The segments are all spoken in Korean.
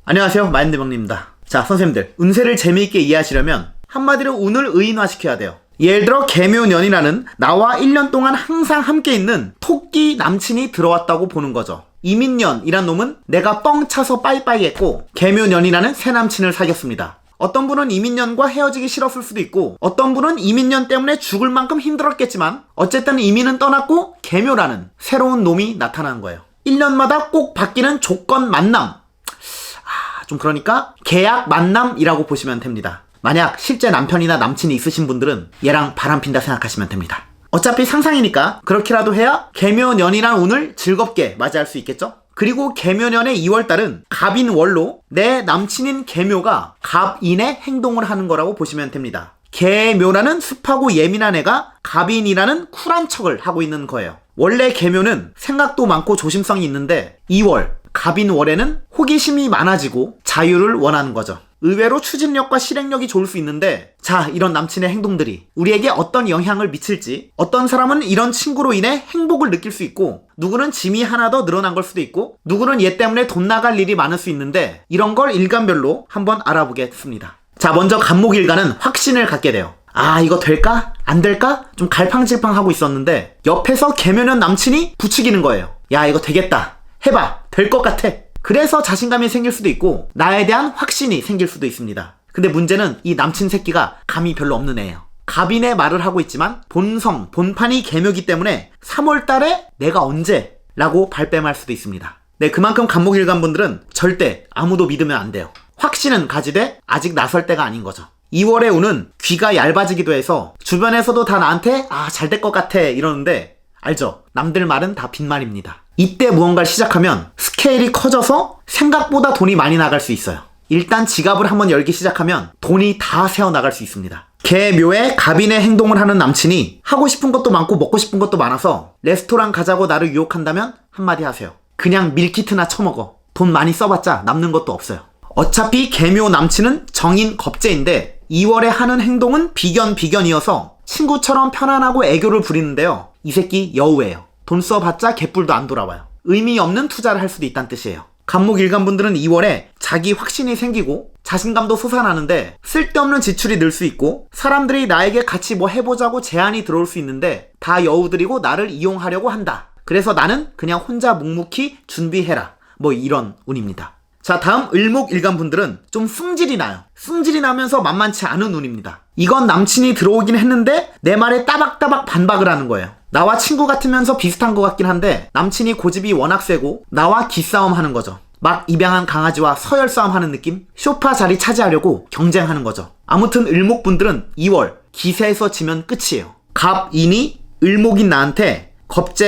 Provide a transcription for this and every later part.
안녕하세요, 마인드병입니다. 자, 선생님들, 운세를 재미있게 이해하시려면 한마디로 운을 의인화시켜야 돼요. 예를 들어 개묘년이라는 나와 1년 동안 항상 함께 있는 토끼 남친이 들어왔다고 보는 거죠. 이민년이란 놈은 내가 뻥 차서 빠이빠이 했고, 개묘년이라는 새 남친을 사귀었습니다. 어떤 분은 이민년과 헤어지기 싫었을 수도 있고, 어떤 분은 이민년 때문에 죽을 만큼 힘들었겠지만, 어쨌든 이민은 떠났고 개묘라는 새로운 놈이 나타나는 거예요. 1년마다 꼭 바뀌는 조건 만남, 좀 그러니까 계약 만남이라고 보시면 됩니다. 만약 실제 남편이나 남친이 있으신 분들은 얘랑 바람핀다 생각하시면 됩니다. 어차피 상상이니까 그렇게라도 해야 개묘년이란 운을 즐겁게 맞이할 수 있겠죠? 그리고 개묘년의 2월달은 갑인월로 내 남친인 개묘가 갑인의 행동을 하는 거라고 보시면 됩니다. 개묘라는 습하고 예민한 애가 갑인이라는 쿨한 척을 하고 있는 거예요. 원래 개묘는 생각도 많고 조심성이 있는데 2월 갑인월에는 호기심이 많아지고 자유를 원하는 거죠. 의외로 추진력과 실행력이 좋을 수 있는데, 자, 이런 남친의 행동들이 우리에게 어떤 영향을 미칠지, 어떤 사람은 이런 친구로 인해 행복을 느낄 수 있고, 누구는 짐이 하나 더 늘어난 걸 수도 있고, 누구는 얘 때문에 돈 나갈 일이 많을 수 있는데, 이런 걸 일간별로 한번 알아보겠습니다. 자, 먼저 간목일간은 확신을 갖게 돼요. 아, 이거 될까? 안 될까? 좀 갈팡질팡하고 있었는데 옆에서 개묘년 남친이 부추기는 거예요. 야, 이거 되겠다. 해봐. 될 것 같아. 그래서 자신감이 생길 수도 있고 나에 대한 확신이 생길 수도 있습니다. 근데 문제는 이 남친 새끼가 감이 별로 없는 애예요. 갑인의 말을 하고 있지만 본판이 개묘기 때문에 3월 달에 내가 언제? 라고 발뺌할 수도 있습니다. 네, 그만큼 간목일간 분들은 절대 아무도 믿으면 안 돼요. 확신은 가지되 아직 나설 때가 아닌 거죠. 2월의 운은 귀가 얇아지기도 해서 주변에서도 다 나한테 잘 될 것 같아 이러는데 알죠? 남들 말은 다 빈말입니다. 이때 무언가를 시작하면 스케일이 커져서 생각보다 돈이 많이 나갈 수 있어요. 일단 지갑을 한번 열기 시작하면 돈이 다 새어나갈 수 있습니다. 개묘에 갑인의 행동을 하는 남친이 하고 싶은 것도 많고 먹고 싶은 것도 많아서 레스토랑 가자고 나를 유혹한다면 한마디 하세요. 그냥 밀키트나 처먹어. 돈 많이 써봤자 남는 것도 없어요. 어차피 개묘 남친은 정인 겁재인데 2월에 하는 행동은 비견이어서 친구처럼 편안하고 애교를 부리는데요. 이 새끼 여우예요. 돈 써봤자 개뿔도 안 돌아와요. 의미 없는 투자를 할 수도 있다는 뜻이에요. 간목일간분들은 2월에 자기 확신이 생기고 자신감도 솟아나는데 쓸데없는 지출이 늘 수 있고 사람들이 나에게 같이 뭐 해보자고 제안이 들어올 수 있는데 다 여우들이고 나를 이용하려고 한다. 그래서 나는 그냥 혼자 묵묵히 준비해라. 뭐 이런 운입니다. 자, 다음 을목일간분들은 좀 승질이 나요. 승질이 나면서 만만치 않은 운입니다. 이건 남친이 들어오긴 했는데 내 말에 따박따박 반박을 하는 거예요. 나와 친구 같으면서 비슷한 것 같긴 한데 남친이 고집이 워낙 세고 나와 기싸움 하는 거죠. 막 입양한 강아지와 서열 싸움 하는 느낌? 쇼파 자리 차지하려고 경쟁하는 거죠. 아무튼 을목분들은 2월 기세에서 지면 끝이에요. 갑인이 을목인 나한테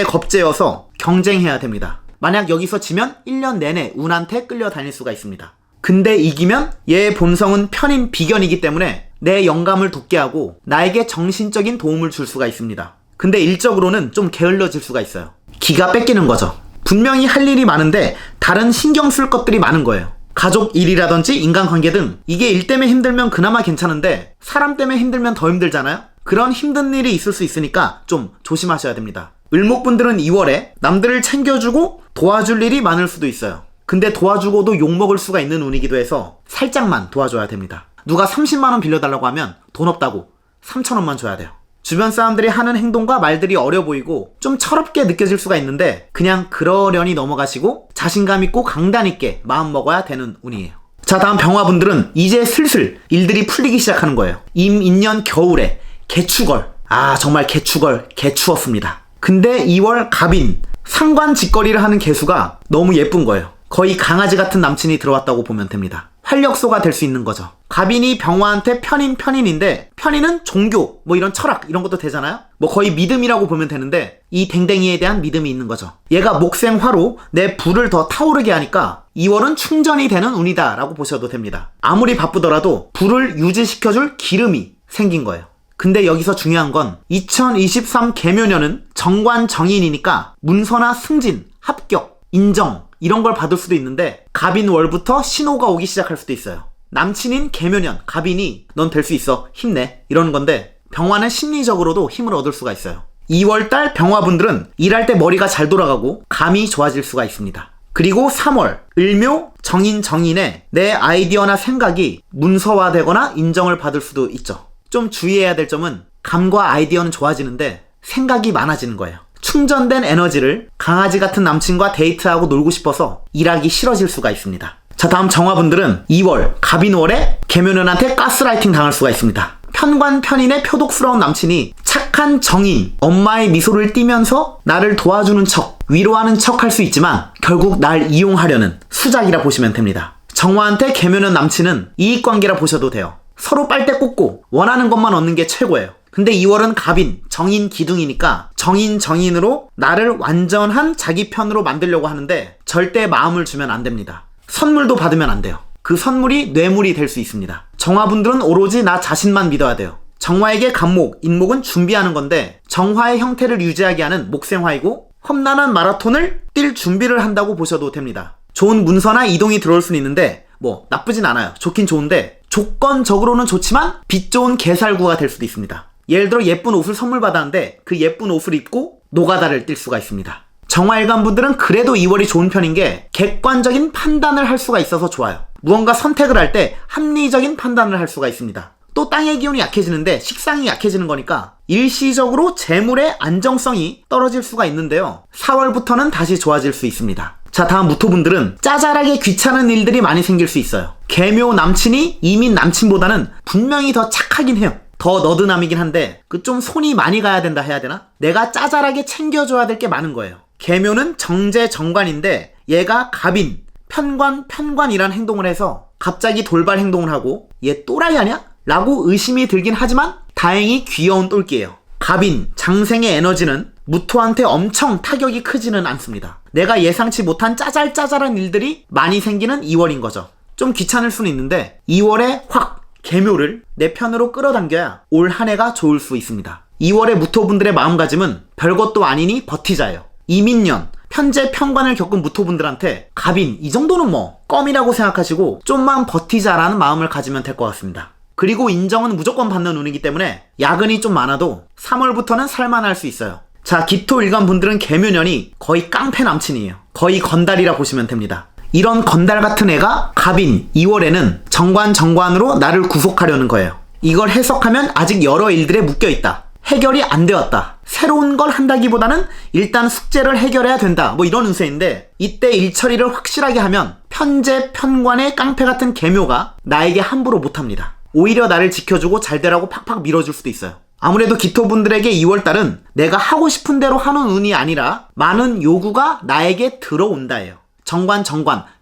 겁재여서 경쟁해야 됩니다. 만약 여기서 지면 1년 내내 운한테 끌려다닐 수가 있습니다. 근데 이기면 얘의 본성은 편인 비견이기 때문에 내 영감을 돋게 하고 나에게 정신적인 도움을 줄 수가 있습니다. 근데 일적으로는 좀 게을러질 수가 있어요. 기가 뺏기는 거죠. 분명히 할 일이 많은데 다른 신경 쓸 것들이 많은 거예요. 가족 일이라든지 인간관계 등 이게 일 때문에 힘들면 그나마 괜찮은데 사람 때문에 힘들면 더 힘들잖아요? 그런 힘든 일이 있을 수 있으니까 좀 조심하셔야 됩니다. 을목분들은 2월에 남들을 챙겨주고 도와줄 일이 많을 수도 있어요. 근데 도와주고도 욕먹을 수가 있는 운이기도 해서 살짝만 도와줘야 됩니다. 누가 30만원 빌려달라고 하면 돈 없다고 3,000원만 줘야 돼요. 주변 사람들이 하는 행동과 말들이 어려 보이고 좀 철없게 느껴질 수가 있는데 그냥 그러려니 넘어가시고 자신감 있고 강단 있게 마음 먹어야 되는 운이에요. 자, 다음 병화분들은 이제 슬슬 일들이 풀리기 시작하는 거예요. 임인년 겨울에 개축월. 정말 개축월 개추웠습니다. 근데 2월 갑인 상관 직거리를 하는 개수가 너무 예쁜 거예요. 거의 강아지 같은 남친이 들어왔다고 보면 됩니다. 활력소가 될 수 있는 거죠. 갑인이 병화한테 편인인데 편인은 종교 뭐 이런 철학 이런 것도 되잖아요. 뭐 거의 믿음이라고 보면 되는데 이 댕댕이에 대한 믿음이 있는 거죠. 얘가 목생화로 내 불을 더 타오르게 하니까 2월은 충전이 되는 운이다 라고 보셔도 됩니다. 아무리 바쁘더라도 불을 유지시켜줄 기름이 생긴 거예요. 근데 여기서 중요한 건 2023 개묘년은 정관정인이니까 문서나 승진, 합격, 인정 이런 걸 받을 수도 있는데 갑인월부터 신호가 오기 시작할 수도 있어요. 남친인 개묘년 갑인이 넌 될 수 있어 힘내 이러는 건데 병화는 심리적으로도 힘을 얻을 수가 있어요. 2월달 병화분들은 일할 때 머리가 잘 돌아가고 감이 좋아질 수가 있습니다. 그리고 3월 을묘 정인에 내 아이디어나 생각이 문서화되거나 인정을 받을 수도 있죠. 좀 주의해야 될 점은 감과 아이디어는 좋아지는데 생각이 많아지는 거예요. 충전된 에너지를 강아지 같은 남친과 데이트하고 놀고 싶어서 일하기 싫어질 수가 있습니다. 자, 다음 정화분들은 2월 갑인월에 계묘년한테 가스라이팅 당할 수가 있습니다. 편관편인의 표독스러운 남친이 착한 정인, 엄마의 미소를 띠면서 나를 도와주는 척, 위로하는 척 할 수 있지만 결국 날 이용하려는 수작이라 보시면 됩니다. 정화한테 계묘년 남친은 이익관계라 보셔도 돼요. 서로 빨대 꽂고 원하는 것만 얻는 게 최고예요. 근데 2월은 갑인, 정인 기둥이니까 정인으로 나를 완전한 자기 편으로 만들려고 하는데 절대 마음을 주면 안 됩니다. 선물도 받으면 안 돼요. 그 선물이 뇌물이 될 수 있습니다. 정화분들은 오로지 나 자신만 믿어야 돼요. 정화에게 간목, 인목은 준비하는 건데 정화의 형태를 유지하게 하는 목생화이고 험난한 마라톤을 뛸 준비를 한다고 보셔도 됩니다. 좋은 문서나 이동이 들어올 수는 있는데 뭐 나쁘진 않아요. 좋긴 좋은데 조건적으로는 좋지만 빛 좋은 개살구가 될 수도 있습니다. 예를 들어 예쁜 옷을 선물 받았는데 그 예쁜 옷을 입고 노가다를 뛸 수가 있습니다. 정화일관분들은 그래도 2월이 좋은 편인 게 객관적인 판단을 할 수가 있어서 좋아요. 무언가 선택을 할 때 합리적인 판단을 할 수가 있습니다. 또 땅의 기운이 약해지는데 식상이 약해지는 거니까 일시적으로 재물의 안정성이 떨어질 수가 있는데요. 4월부터는 다시 좋아질 수 있습니다. 자, 다음 무토분들은 짜잘하게 귀찮은 일들이 많이 생길 수 있어요. 계묘 남친이 이민 남친보다는 분명히 더 착하긴 해요. 더 너드남이긴 한데 그 좀 손이 많이 가야 된다 해야 되나? 내가 짜잘하게 챙겨줘야 될 게 많은 거예요. 계묘는 정제정관인데 얘가 갑인, 편관이란 행동을 해서 갑자기 돌발 행동을 하고 얘 또라이 아냐? 라고 의심이 들긴 하지만 다행히 귀여운 똘끼예요. 갑인, 장생의 에너지는 무토한테 엄청 타격이 크지는 않습니다. 내가 예상치 못한 짜잘짜잘한 일들이 많이 생기는 2월인 거죠. 좀 귀찮을 수는 있는데 2월에 확 계묘를 내 편으로 끌어당겨야 올 한 해가 좋을 수 있습니다. 2월의 무토분들의 마음가짐은 별것도 아니니 버티자예요. 이민년, 편제 편관을 겪은 무토분들한테 갑인 이 정도는 뭐 껌이라고 생각하시고 좀만 버티자라는 마음을 가지면 될 것 같습니다. 그리고 인정은 무조건 받는 운이기 때문에 야근이 좀 많아도 3월부터는 살만할 수 있어요. 자, 기토일간 분들은 계묘년이 거의 깡패 남친이에요. 거의 건달이라 보시면 됩니다. 이런 건달 같은 애가 갑인 2월에는 정관으로 나를 구속하려는 거예요. 이걸 해석하면 아직 여러 일들에 묶여있다. 해결이 안 되었다. 새로운 걸 한다기보다는 일단 숙제를 해결해야 된다. 뭐 이런 운세인데 이때 일 처리를 확실하게 하면 편제 편관의 깡패 같은 계묘가 나에게 함부로 못합니다. 오히려 나를 지켜주고 잘 되라고 팍팍 밀어줄 수도 있어요. 아무래도 기토분들에게 2월달은 내가 하고 싶은 대로 하는 운이 아니라 많은 요구가 나에게 들어온다예요.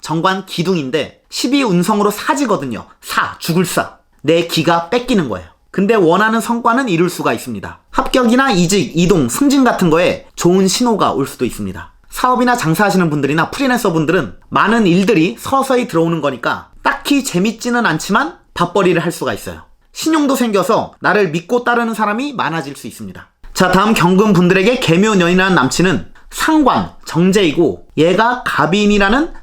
정관 기둥인데 12운성으로 사지거든요. 죽을 사. 내 기가 뺏기는 거예요. 근데 원하는 성과는 이룰 수가 있습니다. 합격이나 이직, 이동, 승진 같은 거에 좋은 신호가 올 수도 있습니다. 사업이나 장사하시는 분들이나 프리랜서 분들은 많은 일들이 서서히 들어오는 거니까 딱히 재밌지는 않지만 밥벌이를 할 수가 있어요. 신용도 생겨서 나를 믿고 따르는 사람이 많아질 수 있습니다. 자, 다음 경금 분들에게 계묘년이라는 남친은 상관, 정제이고 얘가 갑인이라는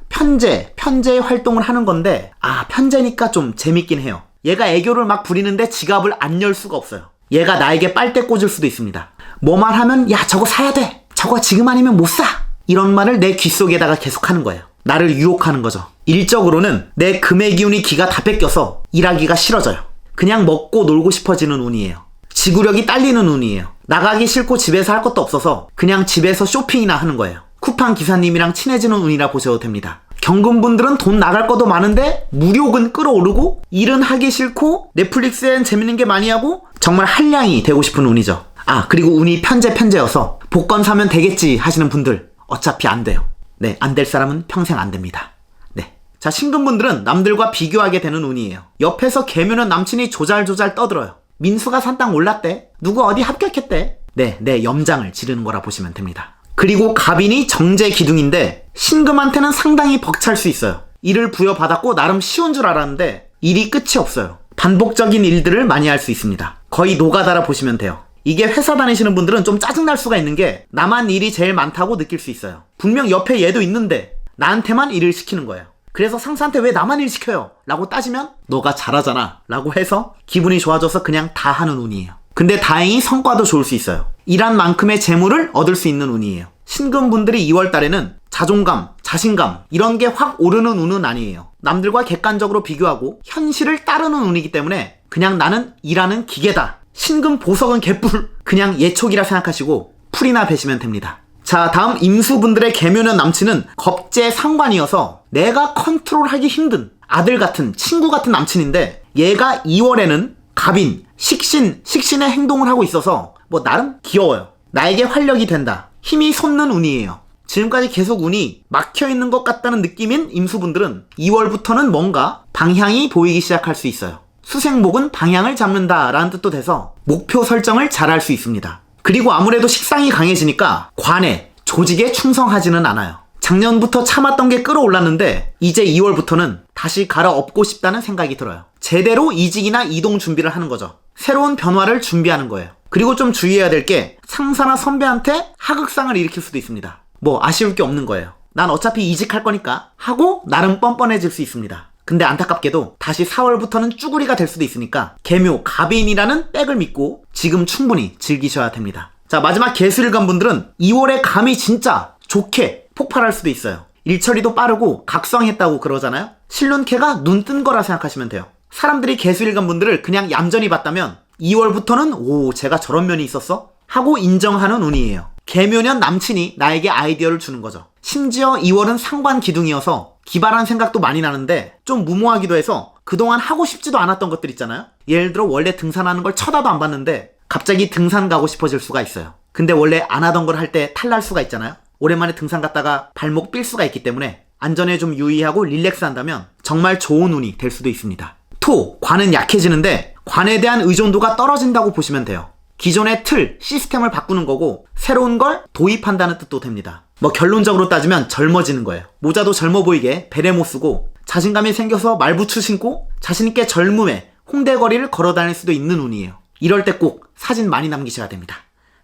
편제의 활동을 하는 건데 편제니까 좀 재밌긴 해요. 얘가 애교를 막 부리는데 지갑을 안 열 수가 없어요. 얘가 나에게 빨대 꽂을 수도 있습니다. 뭐만 하면 야 저거 사야 돼. 저거 지금 아니면 못 사. 이런 말을 내 귓속에다가 계속 하는 거예요. 나를 유혹하는 거죠. 일적으로는 내 금의 기운이 기가 다 뺏겨서 일하기가 싫어져요. 그냥 먹고 놀고 싶어지는 운이에요. 지구력이 딸리는 운이에요. 나가기 싫고 집에서 할 것도 없어서 그냥 집에서 쇼핑이나 하는 거예요. 쿠팡 기사님이랑 친해지는 운이라 보셔도 됩니다. 경금분들은 돈 나갈 것도 많은데 무력은 끌어오르고 일은 하기 싫고 넷플릭스엔 재밌는 게 많이 하고 정말 한량이 되고 싶은 운이죠. 그리고 운이 편제여서 복권 사면 되겠지 하시는 분들 어차피 안 돼요. 네, 안 될 사람은 평생 안 됩니다. 네. 자, 신금분들은 남들과 비교하게 되는 운이에요. 옆에서 계묘는 남친이 조잘조잘 떠들어요. 민수가 산 땅 올랐대. 누구 어디 합격했대. 네, 내 염장을 지르는 거라 보시면 됩니다. 그리고 갑인이 정제 기둥인데 신금한테는 상당히 벅찰 수 있어요. 일을 부여받았고 나름 쉬운 줄 알았는데 일이 끝이 없어요. 반복적인 일들을 많이 할 수 있습니다. 거의 노가다라 보시면 돼요. 이게 회사 다니시는 분들은 좀 짜증날 수가 있는 게 나만 일이 제일 많다고 느낄 수 있어요. 분명 옆에 얘도 있는데 나한테만 일을 시키는 거예요. 그래서 상사한테 왜 나만 일 시켜요? 라고 따지면 너가 잘하잖아 라고 해서 기분이 좋아져서 그냥 다 하는 운이에요. 근데 다행히 성과도 좋을 수 있어요. 일한 만큼의 재물을 얻을 수 있는 운이에요. 신금분들이 2월달에는 자존감, 자신감 이런 게 확 오르는 운은 아니에요. 남들과 객관적으로 비교하고 현실을 따르는 운이기 때문에 그냥 나는 일하는 기계다. 신금 보석은 개뿔. 그냥 예촉이라 생각하시고 풀이나 베시면 됩니다. 자, 다음 임수분들의 계묘년 남친은 겁재 상관이어서 내가 컨트롤하기 힘든 아들 같은 친구 같은 남친인데 얘가 2월에는 갑인, 식신의 행동을 하고 있어서 뭐 나름 귀여워요. 나에게 활력이 된다. 힘이 솟는 운이에요. 지금까지 계속 운이 막혀있는 것 같다는 느낌인 임수분들은 2월부터는 뭔가 방향이 보이기 시작할 수 있어요. 수생목은 방향을 잡는다 라는 뜻도 돼서 목표 설정을 잘할 수 있습니다. 그리고 아무래도 식상이 강해지니까 관에, 조직에 충성하지는 않아요. 작년부터 참았던 게 끌어올랐는데 이제 2월부터는 다시 갈아엎고 싶다는 생각이 들어요. 제대로 이직이나 이동 준비를 하는 거죠. 새로운 변화를 준비하는 거예요. 그리고 좀 주의해야 될 게 상사나 선배한테 하극상을 일으킬 수도 있습니다. 뭐 아쉬울 게 없는 거예요. 난 어차피 이직할 거니까 하고 나름 뻔뻔해질 수 있습니다. 근데 안타깝게도 다시 4월부터는 쭈구리가 될 수도 있으니까 계묘, 갑인이라는 백을 믿고 지금 충분히 즐기셔야 됩니다. 자, 마지막 개수일간 분들은 2월에 감이 진짜 좋게 폭발할 수도 있어요. 일처리도 빠르고 각성했다고 그러잖아요. 실눈캐가 눈 뜬 거라 생각하시면 돼요. 사람들이 개수일간 분들을 그냥 얌전히 봤다면 2월부터는 오, 제가 저런 면이 있었어? 하고 인정하는 운이에요. 계묘년 남친이 나에게 아이디어를 주는 거죠. 심지어 2월은 상관 기둥이어서 기발한 생각도 많이 나는데 좀 무모하기도 해서 그동안 하고 싶지도 않았던 것들 있잖아요. 예를 들어 원래 등산하는 걸 쳐다도 안 봤는데 갑자기 등산 가고 싶어질 수가 있어요. 근데 원래 안 하던 걸 할 때 탈날 수가 있잖아요. 오랜만에 등산 갔다가 발목 삘 수가 있기 때문에 안전에 좀 유의하고 릴렉스 한다면 정말 좋은 운이 될 수도 있습니다. 토, 관은 약해지는데 관에 대한 의존도가 떨어진다고 보시면 돼요. 기존의 틀, 시스템을 바꾸는 거고 새로운 걸 도입한다는 뜻도 됩니다. 뭐 결론적으로 따지면 젊어지는 거예요. 모자도 젊어 보이게 베레 못 쓰고 자신감이 생겨서 말부츠 신고 자신있게 젊음에 홍대 거리를 걸어 다닐 수도 있는 운이에요. 이럴 때 꼭 사진 많이 남기셔야 됩니다.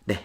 네.